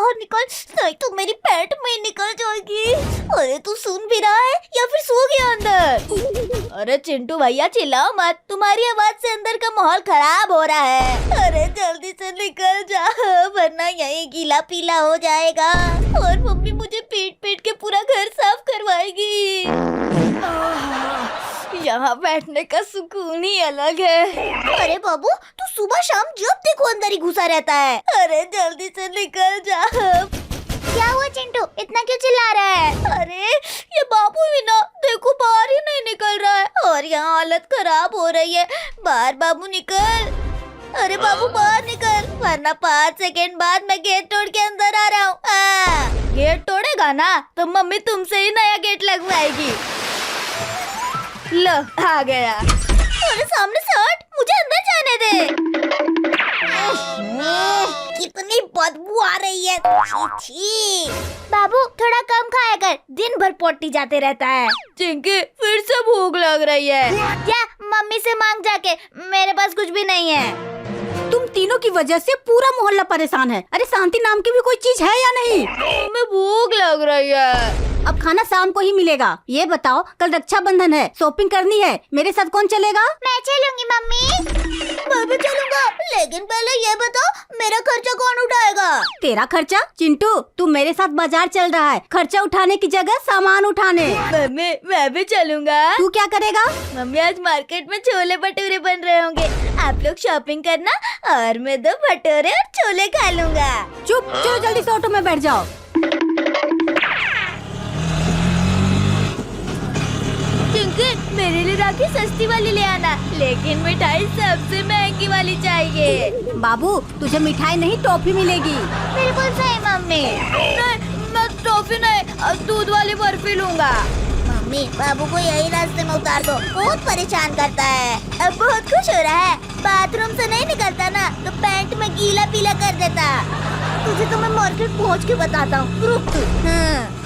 बाहर निकल, नहीं तो मेरी पैंट में निकल जाएगी। अरे तू सुन भी रहा है या फिर सो गया अंदर? अरे चिंटू भैया चिल्लाओ मत, तुम्हारी आवाज से अंदर का माहौल खराब हो रहा है। अरे जल्दी से निकल जा वरना यही गीला पीला हो जाएगा और मम्मी मुझे पीट पीट के पूरा घर साफ करवाएगी। यहाँ बैठने का सुकून ही अलग है। अरे बाबू तू सुबह शाम जब देखो अंदर ही घुसा रहता है। अरे जल्दी से निकल जा। क्या हुआ चिंटू, इतना क्यों चिल्ला रहा है? अरे ये बाबू ही ना, देखो बाहर ही नहीं निकल रहा है और यहाँ हालत खराब हो रही है। बाहर बाबू निकल। अरे बाबू बाहर निकल वरना 5 सेकंड बाद मैं गेट तोड़ के अंदर आ रहा हूँ। गेट तोड़ेगा ना तो मम्मी तुमसे ही नया गेट लगवाएगी। लो आ गया। अरे सामने से हट, मुझे अंदर जाने दे। कितनी बदबू आ रही है। छी छी। बाबू थोड़ा कम खाया कर, दिन भर पोटी जाते रहता है। चिंकी फिर से भूख लग रही है। या मम्मी से मांग जाके, मेरे पास कुछ भी नहीं है। तुम तीनों की वजह से पूरा मोहल्ला परेशान है। अरे शांति नाम की भी कोई चीज है या नहीं? हमें भूख लग रही है। अब खाना शाम को ही मिलेगा। ये बताओ कल रक्षाबंधन है, शॉपिंग करनी है, मेरे साथ कौन चलेगा? मैं चलूंगी मम्मी। मैं भी चलूंगा, लेकिन पहले ये बताओ मेरा खर्चा कौन उठाएगा? तेरा खर्चा? चिंटू तू मेरे साथ बाजार चल रहा है, खर्चा उठाने की जगह सामान उठाने। मम्मी मैं भी चलूंगा। तू क्या करेगा? मम्मी आज मार्केट में छोले भटूरे बन रहे होंगे, आप लोग शॉपिंग करना और मैं 2 भटूरे और छोले खा लूंगा। चुप, चलो जल्दी से ऑटो में बैठ जाओ। मेरे लिए राखी सस्ती वाली ले आना, लेकिन मिठाई सबसे महंगी वाली चाहिए। बाबू तुझे मिठाई नहीं टॉफी मिलेगी। बिल्कुल सही मम्मी। नहीं मैं टॉफी नहीं, दूध वाली बर्फी लूंगा। मम्मी बाबू को यही रास्ते में उतार दो, बहुत परेशान करता है। अब बहुत खुश हो रहा है, बाथरूम से नहीं निकलता ना तो पैंट में गीला पीला कर देता। तुझे तो मैं मार्केट पहुँच के बताता हूँ, रुक तू। हाँ।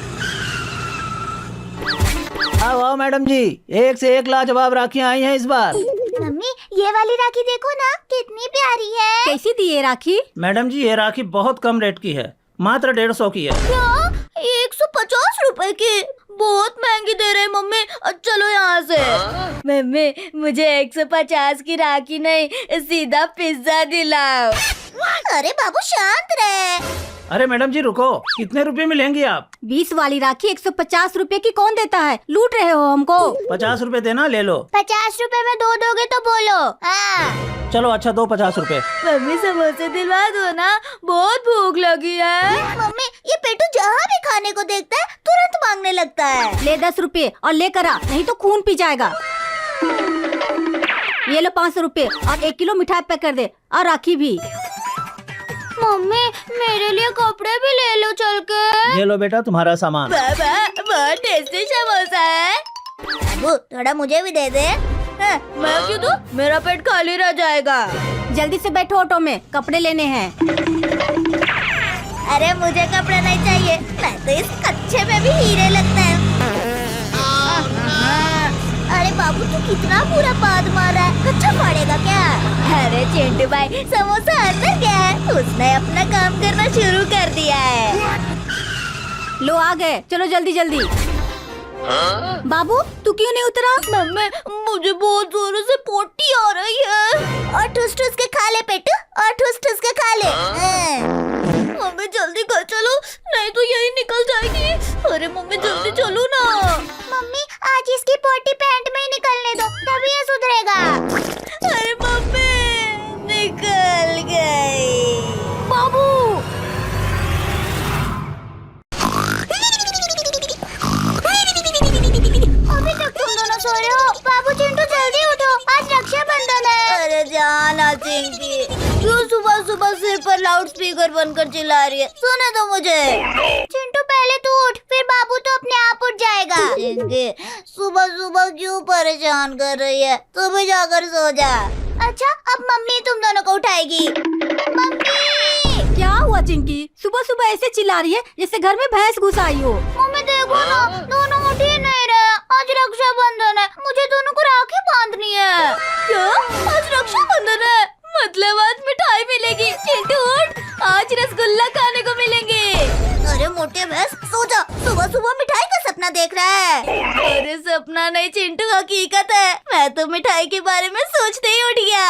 आओ मैडम जी, एक से एक लाजवाब राखियाँ आई हैं इस बार। मम्मी ये वाली राखी देखो ना, कितनी प्यारी है। कैसी दी ये राखी? मैडम जी ये राखी बहुत कम रेट की है, मात्र 150 की है। क्या 150 रुपए की? बहुत महंगी दे रहे मम्मी, चलो यहाँ से। मम्मी मुझे 150 की राखी नहीं, सीधा पिज्जा दिलाओ। अरे बाबू शांत रहे। अरे मैडम जी रुको, कितने रुपए में लेंगी आप? 20 वाली राखी 150 रुपए की कौन देता है? लूट रहे हो हमको। 50 रुपए देना, ले लो। 50 रुपए में 2 दोगे तो बोलो। हाँ। चलो अच्छा दो 50 रुपए। मम्मी समोसे दिलवा दो ना, बहुत भूख लगी है। मम्मी ये पेटू जहाँ भी खाने को देखता है तुरंत मांगने लगता है। ले 10 रुपए और लेकर आ, नहीं तो खून पी जाएगा। ये लो 500 रुपए और 1 किलो मिठाई पैक कर दे और राखी भी। मम्मी मेरे लिए कपड़े भी ले लो चल के। ये लो बेटा तुम्हारा सामान। बाबा बहुत टेस्टी समोसा है। बाबू थोड़ा मुझे भी दे दे। मैं क्यों दूं? मेरा पेट खाली रह जाएगा। जल्दी से बैठो ऑटो में, कपड़े लेने हैं। अरे मुझे कपड़े नहीं चाहिए, मैं तो इस कच्चे में भी हीरे लगता है। अरे बाबू तू कितना पूरा पाद मार रहा है, कच्चा फाड़ेगा क्या? अरे चिंटू भाई समोसा अंदर गया है, उसने अपना काम करना शुरू कर दिया है। लो आ गए, चलो जल्दी जल्दी। बाबू तू क्यों नहीं उतरा? मम्मी मुझे बहुत जोरों से पोटी आ रही है। और ठुस ठुस के खा ले पेटू, और ठुस ठुस के खा ले। मम्मी जल्दी घर चलो, नहीं तो यही निकल जाएगी। अरे मम्मी जल्दी चलो ना। मम्मी आज इसकी पोटी पैंट में ही निकलने दो, तभी ये सुधरेगा। अरे मम्मी निकल गई। बाबू अभी तक तुम दोनों सो रहे हो? बाबू चिंटू जल्दी उठो, आज रक्षाबंधन है। अरे जाना चिंकी, क्यों सुबह सुबह सिर पर लाउड स्पीकर बनकर चिल्ला रही है? सुने दो मुझे। चिंटू पहले तू उठ, फिर बाबू तो अपने आप उठ जाएगा। चिंकी सुबह सुबह क्यों परेशान कर रही है? तू भी जाकर सो जा। अच्छा अब मम्मी तुम दोनों को उठाएगी। मम्मी क्या हुआ चिंकी? सुबह सुबह ऐसे चिल्ला रही है जैसे घर में भैंस घुस आई हो। मम्मी देखो ना, दोनों उठ ही नहीं रहे। आज रक्षाबंधन है, मुझे दोनों को राखी बांधनी है। क्या आज रक्षाबंधन है? मतलब आज मिठाई मिलेगी। चिंटू उठ, आज रसगुल्ला खाने को मिलेंगे। मोटे भैंस सो जा, सुबह सुबह मिठाई का सपना देख रहा है। अरे सपना नहीं चिंटू, हकीकत है। मैं तो मिठाई के बारे में सोचते ही उठ गया।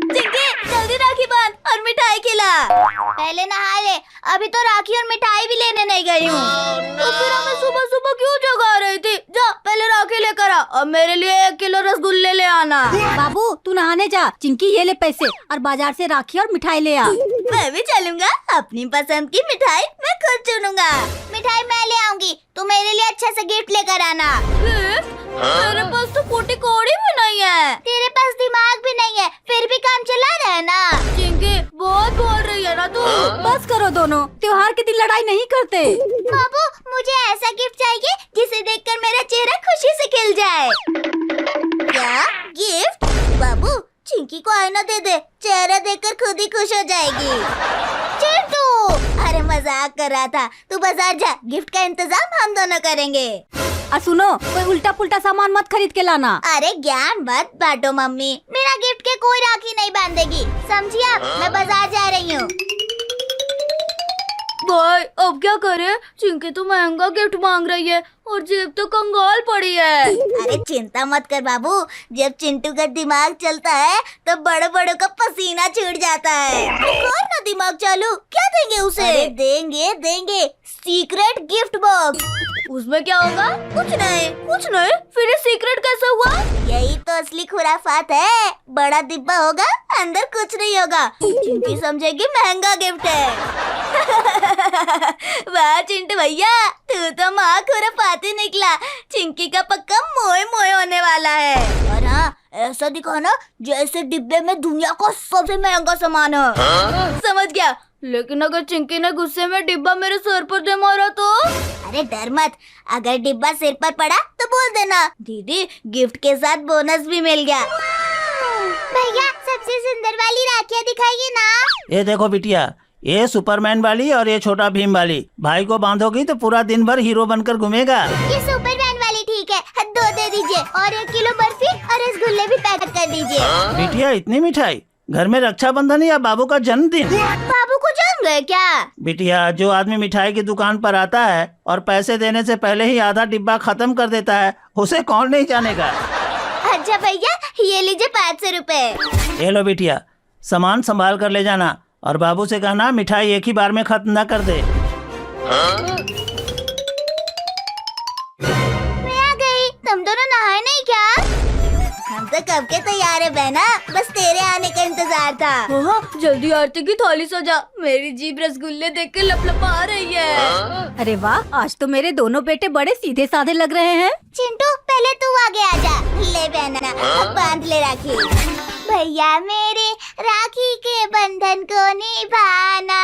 चिंकी जल्दी राखी बांध और मिठाई खिला। पहले नहा ले, अभी तो राखी और मिठाई भी लेने नहीं गई हूँ। तो फिर हमें सुबह सुबह क्यों जगा रही थी? जा पहले राखी लेकर आ और मेरे लिए 1 किलो रसगुल्ले ले आना। बाबू तू नहाने जा। चिंकी ये ले पैसे और बाजार से राखी और मिठाई ले आ। मैं भी चलूंगा, अपनी पसंद की मिठाई मैं खुद चुनूंगा। मिठाई मैं ले आऊंगी, तू मेरे लिए अच्छा सा गिफ्ट लेकर आना। मेरे पास तो फूटी कौड़ी भी नहीं है। तेरे पास दिमाग भी नहीं है, फिर भी काम चला रहा है ना। चिंकी बहुत बोल रही है ना तू। बस करो दोनों, त्योहार के दिन लड़ाई नहीं करते। बाबू मुझे ऐसा गिफ्ट चाहिए जिसे देखकर मेरा चेहरा खुशी से खिल जाए। क्या गिफ्ट? बाबू चिंकी को आईना दे दे, चेहरा देखकर खुद ही खुश हो जाएगी। चिंटू अरे मजाक कर रहा था, तू बाजार जा, गिफ्ट का इंतजाम हम दोनों करेंगे। और सुनो, कोई उल्टा पुल्टा सामान मत खरीद के लाना। अरे ज्ञान मत बांटो मम्मी, बिना गिफ्ट के कोई राखी नहीं बांधेगी, समझी आप? मैं बाजार जा रही हूँ। भाई अब क्या करे, चिंकी तो महंगा गिफ्ट मांग रही है और जेब तो कंगाल पड़ी है। अरे चिंता मत कर बाबू, जब चिंटू का दिमाग चलता है तब बड़े बड़ों का पसीना छूट जाता है। कर ना दिमाग चालू, क्या देंगे उसे? अरे देंगे देंगे सीक्रेट गिफ्ट बॉक्स। उसमें क्या होगा? कुछ नहीं। फिर ये सीक्रेट कैसे हुआ? यही तो असली खुराफात है। बड़ा डिब्बा होगा, अंदर कुछ नहीं होगा। चिंकी समझेगी महंगा गिफ्ट है। वाह चिंटू भैया, तू तो माँ खुराफाती निकला। चिंकी का पक्का मोए मोए होने वाला है। और हाँ, ऐसा दिखाना जैसे डिब्बे में दुनिया का सबसे महंगा सामान है। समझ गया, लेकिन अगर चिंकी ने गुस्से में डिब्बा मेरे सर पर दे मारा तो? अरे डर मत, अगर डिब्बा सिर पर पड़ा तो बोल देना दीदी गिफ्ट के साथ बोनस भी मिल गया। भैया सबसे सुंदर वाली राखियाँ दिखाइए ना। ये देखो बिटिया, ये सुपरमैन वाली और ये छोटा भीम वाली। भाई को बांधोगी तो पूरा दिन भर हीरो बनकर घूमेगा। ये सुपरमैन वाली ठीक है, 2 दे दीजिए और 1 किलो बर्फी और रसगुल्ले भी पैक कर दीजिए। बिटिया इतनी मिठाई? घर में रक्षाबंधन या बाबू का जन्मदिन? बाबू को जान गए क्या? बिटिया जो आदमी मिठाई की दुकान पर आता है और पैसे देने से पहले ही आधा डिब्बा खत्म कर देता है, उसे कौन नहीं जानेगा। अच्छा भैया ये लीजिए 500 रुपए। ये लो बिटिया, सामान संभाल कर ले जाना और बाबू से कहना मिठाई एक ही बार में खत्म न कर दे। मैं आ गई, तुम दोनों नहाए नहीं क्या? हम तो कब के तैयार है बहना, बस तेरे आने का इंतजार था। जल्दी आरती की थाली सजा, मेरी जीभ रसगुल्ले देख के लपलपा रही है। अरे वाह, आज तो मेरे दोनों बेटे बड़े सीधे साधे लग रहे हैं। चिंटू पहले तू आगे आजा। ले बहना अब बांध ले राखी। भैया मेरे राखी के बंधन को निभाना।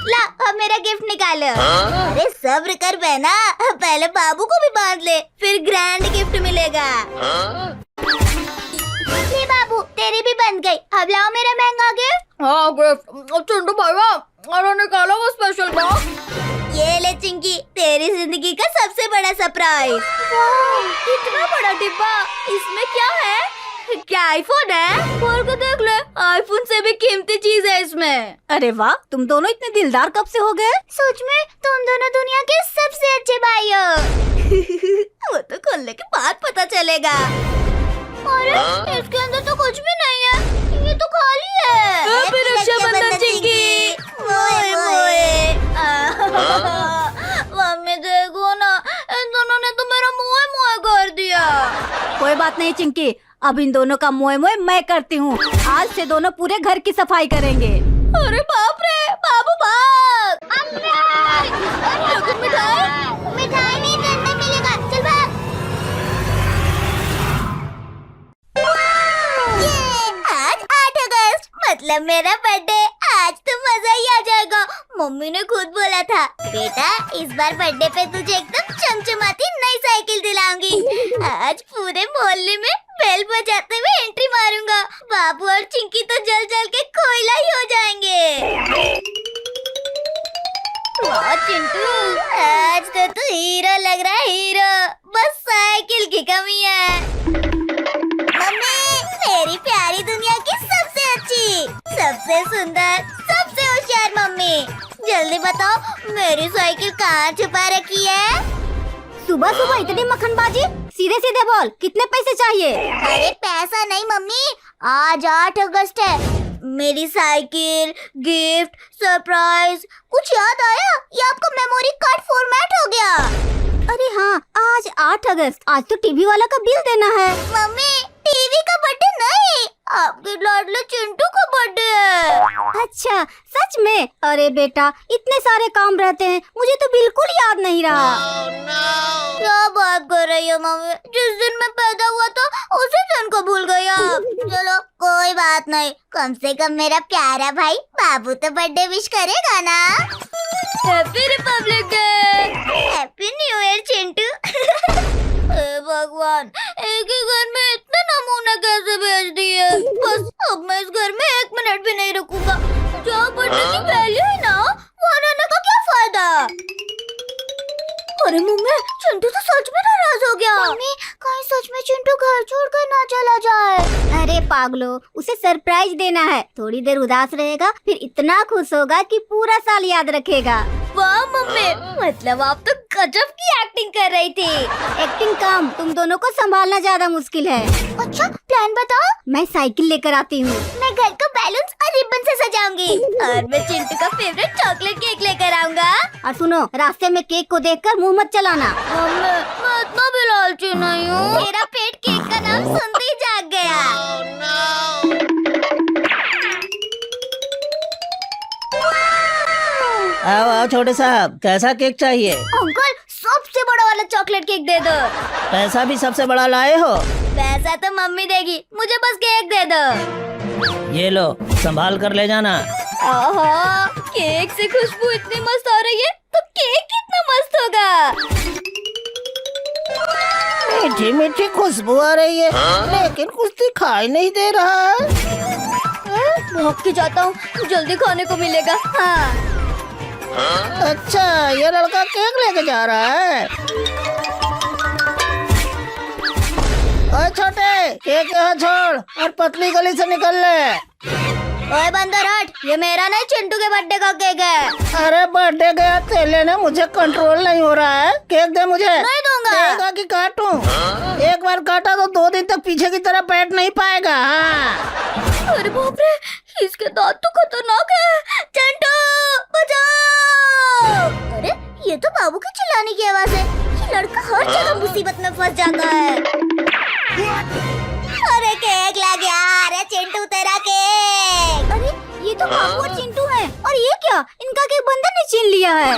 ला अब मेरा गिफ्ट निकालो। अरे सब्र कर बहना, पहले बाबू को भी बांध ले, फिर ग्रैंड गिफ्ट मिलेगा। ले बाबू तेरी भी बन गई, अब लाओ मेरा महंगा गिफ्ट। हाँ गिफ्ट चिंटू भैया, अरे निकालो वो स्पेशल बॉक्स। ये ले चिंकी, तेरी जिंदगी का सबसे बड़ा सरप्राइज। इतना बड़ा डिब्बा, इसमें क्या है? क्या आईफोन है? खोल के देख ले, आईफोन से भी कीमती चीज है इसमें। अरे वाह, तुम दोनों इतने दिलदार कब से हो गए? सच में तुम दोनों दुनिया के सबसे अच्छे भाई हो। वो तो खोलने के बाद पता चलेगा। अरे इसके अंदर तो कुछ भी नहीं है, ये तो खाली है। हैप्पी रक्षाबंधन चिंकी। मम्मी देखो ना, इन दोनों ने तो मेरा मुँह मुँह कर दिया। कोई बात नहीं चिंकी, अब इन दोनों का मोए मोए मैं करती हूँ। आज से दोनों पूरे घर की सफाई करेंगे। अरे बाप रे, बाबू भाग। मिठाई नहीं करने मिलेगा, चल भाग। ये आज 8 अगस्त मतलब मेरा बर्थडे। आज तो मजा ही आ जाएगा। मम्मी ने खुद बोला था, बेटा इस बार बर्थडे पे तुझे एकदम चमचमाती नई साइकिल दिलाऊंगी। आज पूरे मोहल्ले में बेल बजाते हुए एंट्री मारूंगा। बाबू और चिंकी तो जल जल के कोयला ही हो जाएंगे। वाह चिंटू, आज तो तू हीरो लग रहा है, हीरो। बस साइकिल की कमी है। मम्मी मेरी प्यारी दुनिया की सबसे अच्छी, सबसे सुंदर, सबसे होशियार मम्मी। जल्दी बताओ मेरी साइकिल कहाँ छुपा रखी है? सुबह सुबह इतनी मक्खनबाजी, सीधे सीधे बोल, कितने पैसे चाहिए? अरे पैसा नहीं मम्मी, आज 8 अगस्त है। मेरी साइकिल, गिफ्ट, सरप्राइज, कुछ याद आया या आपका मेमोरी कार्ड फॉर्मेट हो गया? अरे हाँ, आज 8 अगस्त, आज तो टीवी वाला का बिल देना है। मम्मी टीवी का बर्थडे नहीं, आपके लाडले चिंटू का बर्थडे है। अच्छा, सच में? अरे बेटा, इतने सारे काम रहते हैं, मुझे तो बिल्कुल याद नहीं रहा। क्या बात कर रही हो मम्मी, जिस दिन मैं पैदा हुआ था उसी दिन को भूल गई आप। चलो कोई बात नहीं, कम से कम मेरा प्यारा भाई बाबू तो बर्थडे विश करेगा ना। Happy republic day, happy new year Chintu. हे भगवान, एक ही घर में इतने नमूने कैसे भेज दिए? बस अब मैं इस घर में 1 मिनट भी नहीं रुकूंगा। जहाँ बर्थडे की वैल्यू है ना, वहाँ रहने का क्या फायदा? अरे मम्मी, चिंटू तो सच में नाराज हो गया। मम्मी, कहीं सच में चिंटू घर छोड़कर ना चला जाए। अरे पागलो, उसे सरप्राइज देना है, थोड़ी देर उदास रहेगा, फिर इतना खुश होगा कि पूरा साल याद रखेगा। वाह मम्मी, मतलब आप तो गजब की एक्टिंग कर रही थी। एक्टिंग काम, तुम दोनों को संभालना ज्यादा मुश्किल है। अच्छा प्लान बताओ। मैं साइकिल लेकर आती हूँ। मैं घर को बैलून्स और रिबन से सजाऊंगी और मैं चिंटू का फेवरेट चॉकलेट केक लेकर आऊंगा। और सुनो, रास्ते में केक को देखकर मुंह मत चलाना। मम्मी, मैं इतना भी लालची नहीं हूँ। मेरा पेट केक का नाम सुनते ही जाग गया। आओ आओ छोटे साहब, कैसा केक चाहिए? अंकल, सबसे बड़ा वाला चॉकलेट केक दे दो। पैसा भी सबसे बड़ा लाए हो? पैसा तो मम्मी देगी, मुझे बस केक दे दो। ये लो, संभाल कर ले जाना। आहा, केक से खुशबू इतनी मस्त आ रही है, तो केक कितना मस्त होगा। मीठी मीठी खुशबू आ रही है, लेकिन कुछ दिखाई नहीं दे रहा है। भाग के जाता हूँ, जल्दी खाने को मिलेगा। हाँ। अच्छा, ये लड़का केक लेके जा रहा है। ओए छोटे, केक यहाँ छोड़ और पतली गली से निकल ले। ओए बंदर हट, ये मेरा नहीं चिंटू के बर्थडे का केक है। अरे बर्थडे गया तेले ने, मुझे कंट्रोल नहीं हो रहा है। केक दे मुझे। नहीं दूंगा। देगा कि काटूं? एक बार काटा तो 2 दिन तक पीछे की तरफ बैठ नहीं पाएगा। हाँ। अरे बाप रे, इसके दांत तो खतरनाक है। चिंटू बचाओ। अरे ये तो बाबू के चिल्लाने की आवाज है। ये लड़का हर जगह मुसीबत में फंस जाता है। अरे केक ला गया। अरे चिंटू तेरा केक। अरे ये तो बाबू और चिंटू है, और ये क्या, इनका केक बंदर ने छीन लिया है।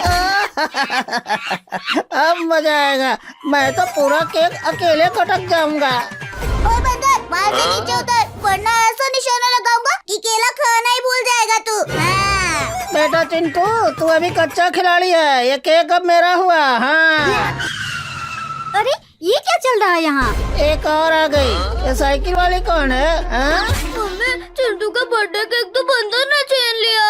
अब मजा आएगा, मैं तो पूरा केक अकेले कटक जाऊंगा। ओए बंदर, बाहर से नीचे उतर, वरना ऐसा निशाना लगाऊंगा कि केला खाना ही भूल जाएगा तू। हाँ। बेटा चिंटू, तू अभी कच्चा खिलाड़ी है, ये केक अब मेरा हुआ। हाँ। अरे ये क्या चल रहा है यहाँ? एक और आ गई। ये साइकिल वाली कौन है? हाँ? मम्मी, चिंटू का बर्थडे केक तो बंदर ने छीन लिया।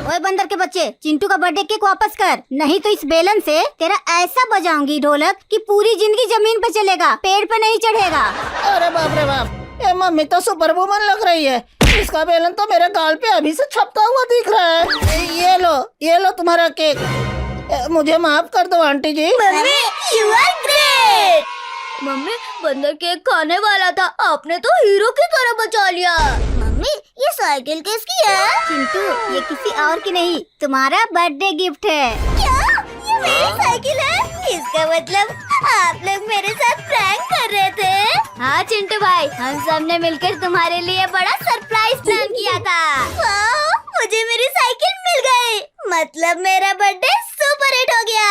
ओए बंदर के बच्चे, चिंटू का बर्थडे केक वापस कर, नहीं तो इस बेलन से तेरा ऐसा बजाऊंगी ढोलक कि पूरी जिंदगी जमीन पे चलेगा, पेड़ पे नहीं चढ़ेगा। अरे बाप रे बाप, ये मम्मी तो सुपर वुमन लग रही है। इसका बेलन तो मेरे गाल पे अभी से छपता हुआ दिख रहा है। ये लो तुम्हारा केक। मुझे माफ कर दो aunty ji. Mummy, you are great. Mummy, बंदर केक खाने वाला था, आपने तो हीरो की तरह बचा लिया। मम्मी, ये साइकिल किसकी है? चिंटू, ये किसी और की नहीं, तुम्हारा बर्थडे गिफ्ट है। क्या? ये मेरी साइकिल है? इसका मतलब आप लोग मेरे साथ प्रैंक कर रहे थे? हाँ चिंटू भाई, हम सब ने मिलकर तुम्हारे लिए बड़ा सरप्राइज प्लान किया था। वाह, मुझे मेरी साइकिल मिल गई, मतलब मेरा बर्थडे सुपर हिट हो गया।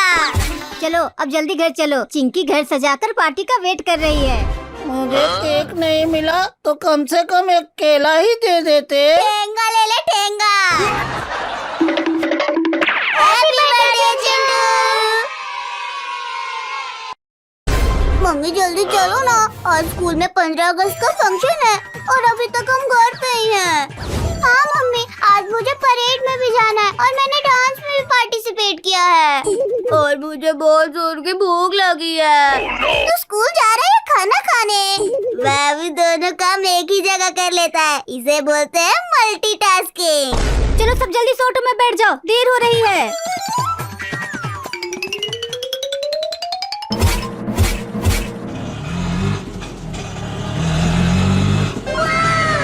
चलो अब जल्दी घर चलो, चिंकी घर सजाकर पार्टी का वेट कर रही है। मुझे केक नहीं मिला तो कम से कम एक केला ही दे देते। ठेंगा ले ले, ठेंगा। Happy birthday Chintu. मम्मी जल्दी चलो ना, आज स्कूल में 15 अगस्त का फंक्शन है और अभी तक हम घर पे ही हैं। हाँ मम्मी, आज मुझे परेड में भी जाना है और मैंने डांस में भी पार्टिसिपेट किया है और मुझे बहुत जोर की भूख लगी है। तो स्कूल जा रहे हैं खाना खाने? बाबू दोनों काम एक ही जगह कर लेता है, इसे बोलते हैं मल्टीटास्किंग। चलो सब जल्दी से ऑटो में बैठ जाओ, देर हो रही है।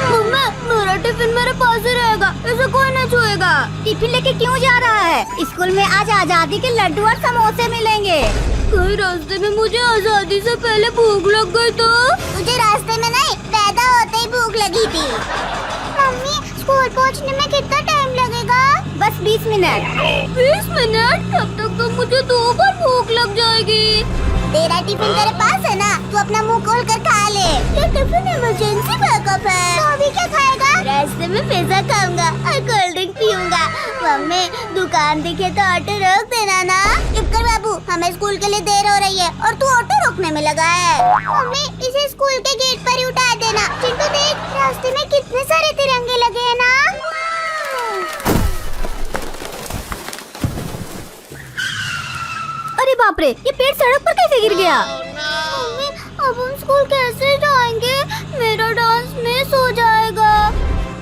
मम्मी, मेरा टिफिन मेरे पास ही रहेगा, इसे कोई नहीं छुएगा। टिफिन लेके क्यों जा रहा है? स्कूल में आज आजादी के लड्डू और समोसे मिलेंगे। कहीं रास्ते में मुझे आजादी से पहले भूख लग गई तो? तुझे रास्ते में नहीं, पैदा होते ही भूख लगी थी। मम्मी, स्कूल पहुंचने में कितना टाइम लगेगा? बस 20 मिनट। 20 मिनट? तब तक तो मुझे 2 बार भूख लग जाएगी। तेरा टिफिन तेरे पास है ना, तू अपना मुंह खोल कर खा ले। ये टिफिन इमरजेंसी बैकअप है। तो अभी क्या खाएगा? रास्ते में पिज्जा खाऊंगा और कोल्ड ड्रिंक पीऊंगा। मम्मी, दुकान दिखे तो ऑटो रोक देना ना। चुप कर बाबू, हमें स्कूल के लिए देर हो रही है और तू ऑटो रोकने में लगा है। मम्मी, इसे स्कूल के गेट पर ही उतार देना। चिंटू देख, रास्ते में कितने सारे तिरंगे लगे हैं ना। अरे बाप रे, ये पेड़ सड़क पर कैसे गिर गया? मम्मी, अब हम स्कूल कैसे जाएंगे? मेरा डांस मिस हो जाएगा।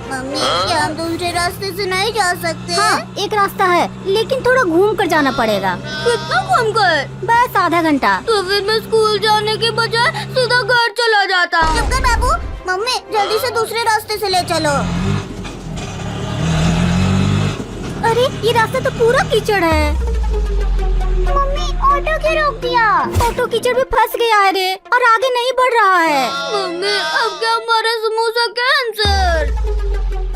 मम्मी, क्या हम दूसरे रास्ते से नहीं जा सकते? हाँ, एक रास्ता है, लेकिन थोड़ा घूम कर जाना पड़ेगा। कितना घूम गए? बस आधा घंटा। तो फिर मैं स्कूल जाने के बजाय सीधा घर चला जाता हूँ। चुप कर बाबू। मम्मी, जल्दी से दूसरे रास्ते से ले चलो। अरे ये रास्ता तो पूरा कीचड़ है। मम्मी, ऑटो क्यों रोक दिया? ऑटो कीचड़ में फंस गया है रे, और आगे नहीं बढ़ रहा है। मम्मी, अब क्या हमारा समोसा कैंसर?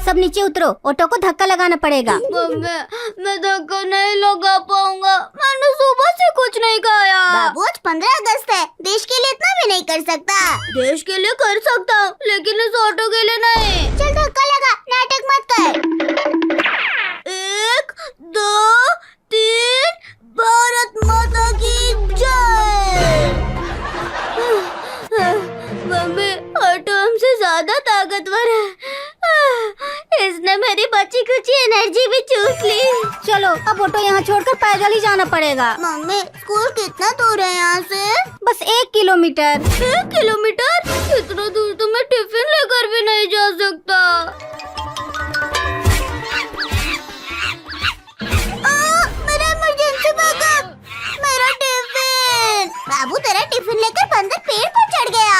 सब नीचे उतरो, ऑटो को धक्का लगाना पड़ेगा। मम्मी, मैं धक्का नहीं लगा पाऊंगा, मैंने सुबह से कुछ नहीं खाया। बाबू, आज 15 अगस्त है, देश के लिए इतना भी नहीं कर सकता। देश के लिए कर सकता हूँ, लेकिन इस ऑटो के लिए नहीं। चल धक्का लगा, नाटक मत कर। 1, 2, 3, भारत माता की जय। मम्मी, ऑटो हमसे ज्यादा ताकतवर है, इसने मेरी बची खुची एनर्जी भी चूस ली। चलो अब ऑटो यहाँ छोड़कर पैदल ही जाना पड़ेगा। मम्मी, स्कूल कितना दूर है यहाँ से? बस 1 किलोमीटर। 1 किलोमीटर? इतना दूर तो मैं टिफिन लेकर भी नहीं जा सकता। मेरा इमरजेंसी बैकअप, मेरा टिफिन। बाबू, तेरा टिफिन लेकर बंदर पेड़ पर चढ़ गया।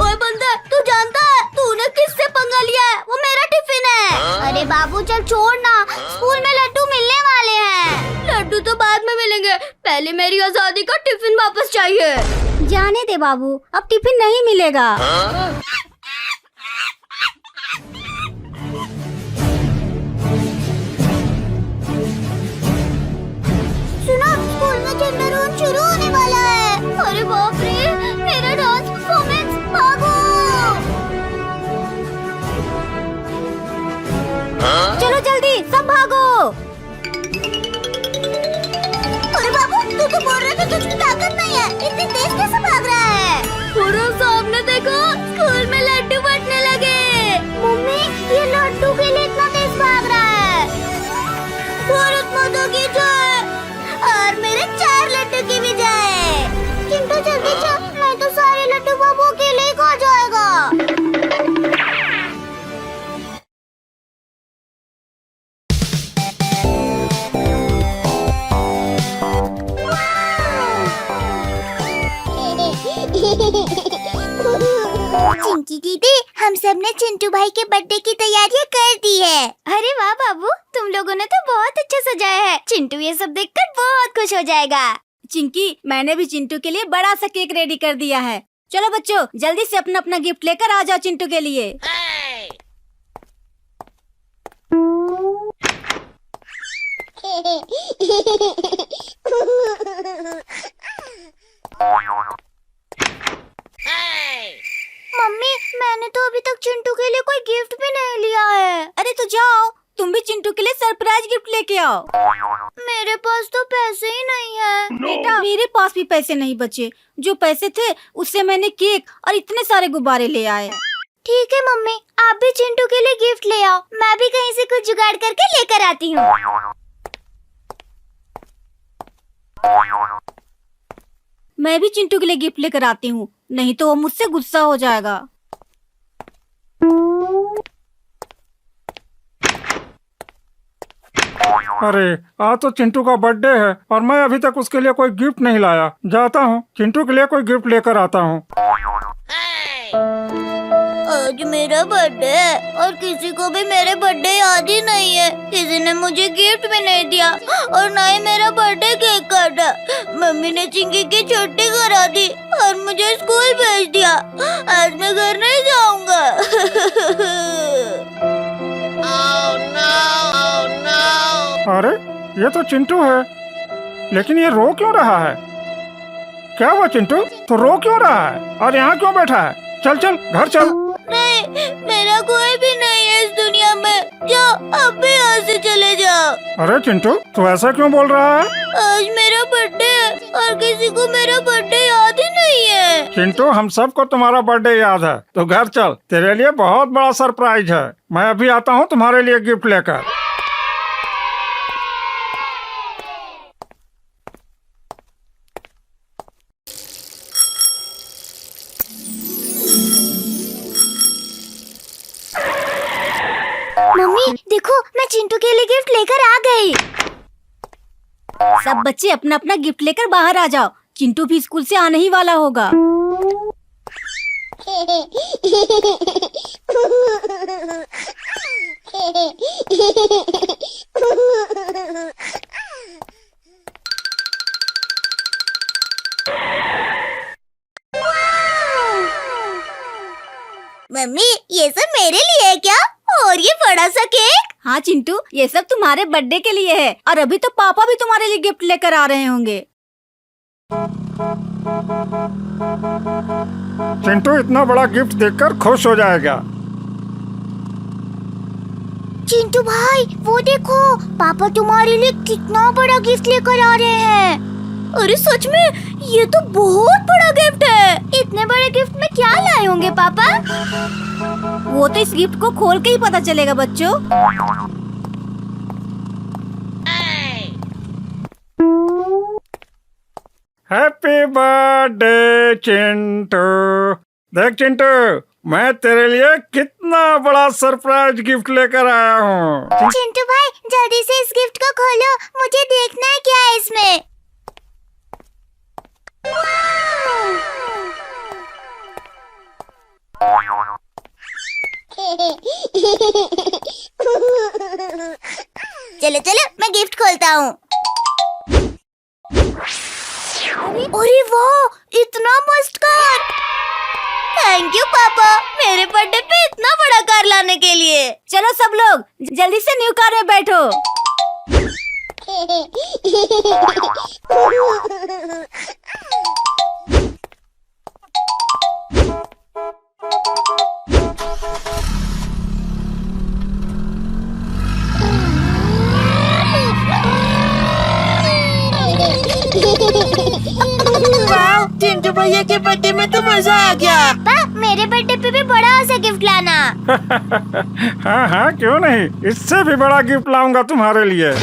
ओए बंदर, तू जानता है तूने किससे पंगा लिया है? वो मेरा टिफिन है। अरे बाबू, चल छोड़ ना, स्कूल में लड्डू मिलने वाले हैं। लड्डू तो बाद में मिलेंगे, पहले मेरी आजादी का टिफिन वापस चाहिए। जाने दे बाबू, अब टिफिन नहीं मिलेगा। सुनो, स्कूल में झंडा रोन शुरू होने वाला है। अरे बाप रे, मेरा डांस परफॉर्मेंस। भागो। चलो जल्दी, सब भागो। अरे बाबू, तू तो बोल रहा था तुझमें ताकत नहीं है, इतनी तेज कैसे भाग रहा है? पूरा सामने देखो, स्कूल में लड्डू बंटने लगे। मम्मी, ये लड्डू के लिए इतना तेज भाग रहा है। भारत माता की जय, और मेरे 4 लड्डू की भी जय। चिंटू जल्दी चल, नहीं तो सारे लड्डू बाबू के लिए खा जाएगा। चिंकी दीदी, हम सब ने चिंटू भाई के बर्थडे की तैयारियां कर दी है। अरे वाह बाबू, तुम लोगों ने तो बहुत अच्छा सजाया है। चिंटू ये सब देखकर बहुत खुश हो जाएगा। चिंकी, मैंने भी चिंटू के लिए बड़ा सा केक रेडी कर दिया है। चलो बच्चों, जल्दी से अपना अपना गिफ्ट लेकर आ जाओ चिंटू के लिए। मम्मी, मैंने तो अभी तक चिंटू के लिए कोई गिफ्ट भी नहीं लिया है। अरे तो जाओ, तुम भी चिंटू के लिए सरप्राइज गिफ्ट लेके आओ। मेरे पास तो पैसे ही नहीं है। बेटा, मेरे पास भी पैसे नहीं बचे। जो पैसे थे उससे मैंने केक और इतने सारे गुब्बारे ले आए। ठीक है मम्मी, आप भी चिंटू के लिए गिफ्ट ले आओ, मैं भी कहीं से कुछ जुगाड़ करके लेकर आती हूँ। मैं भी चिंटू के लिए गिफ्ट लेकर आती हूँ, नहीं तो वो मुझसे गुस्सा हो जाएगा। अरे आज तो चिंटू का बर्थडे है और मैं अभी तक उसके लिए कोई गिफ्ट नहीं लाया। जाता हूँ चिंटू के लिए कोई गिफ्ट लेकर आता हूँ। आज मेरा बर्थडे है और किसी को भी मेरे बर्थडे याद ही नहीं है। किसी ने मुझे गिफ्ट भी नहीं दिया और ना ही मेरा बर्थडे केक काटा। मम्मी ने चिंकी की छुट्टी करा दी और मुझे स्कूल भेज दिया। आज मैं घर नहीं जाऊंगा। अरे ये तो चिंटू है, लेकिन ये रो क्यों रहा है? क्या हुआ चिंटू, तो रो क्यों रहा है और यहाँ क्यों बैठा है? चल चल घर चल। नहीं, मेरा कोई भी नहीं है इस दुनिया में। जाओ, अब भी यहाँ से चले जाओ। अरे चिंटू तू ऐसा क्यों बोल रहा है? आज मेरा बर्थडे है और किसी को मेरा बर्थडे याद ही नहीं है। चिंटू हम सबको तुम्हारा बर्थडे याद है, तो घर चल, तेरे लिए बहुत बड़ा सरप्राइज है। मैं अभी आता हूँ तुम्हारे लिए गिफ्ट लेकर। मम्मी देखो, मैं चिंटू के लिए गिफ्ट लेकर आ गई। सब बच्चे अपना अपना गिफ्ट लेकर बाहर आ जाओ, चिंटू भी स्कूल से आने ही वाला होगा। मम्मी, ये सब मेरे लिए है क्या? और ये बड़ा सा केक? हाँ चिंटू, ये सब तुम्हारे बर्थडे के लिए है और अभी तो पापा भी तुम्हारे लिए गिफ्ट लेकर आ रहे होंगे। चिंटू इतना बड़ा गिफ्ट देखकर खुश हो जाएगा। चिंटू भाई वो देखो, पापा तुम्हारे लिए कितना बड़ा गिफ्ट लेकर आ रहे हैं। अरे सच में, ये तो बहुत बड़ा गिफ्ट है। इतने बड़े गिफ्ट में क्या लाए होंगे पापा? वो तो इस गिफ्ट को खोल के ही पता चलेगा बच्चों। Happy birthday Chintu. देख चिंटू, मैं तेरे लिए कितना बड़ा सरप्राइज गिफ्ट लेकर आया हूँ। चिंटू भाई जल्दी से इस गिफ्ट को खोलो, मुझे देखना है क्या है इसमें। चलो चलो, मैं गिफ्ट खोलता हूँ। अरे वाह, इतना मस्त कार। थैंक यू पापा, मेरे बर्थडे पे इतना बड़ा कार लाने के लिए। चलो सब लोग जल्दी से न्यू कार में बैठो। वाह, चिंटू भैया के बर्थडे में तो मजा आ गया। पापा मेरे बर्थडे पे भी बड़ा सा गिफ्ट लाना। हाँ हाँ क्यों नहीं, इससे भी बड़ा गिफ्ट लाऊंगा तुम्हारे लिए।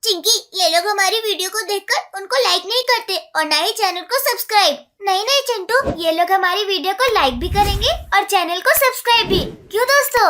चिंकी, ये लोग हमारी वीडियो को देखकर उनको लाइक नहीं करते और ना ही चैनल को सब्सक्राइब। नहीं चिंटू, ये लोग हमारी वीडियो को लाइक भी करेंगे और चैनल को सब्सक्राइब भी। क्यों दोस्तों?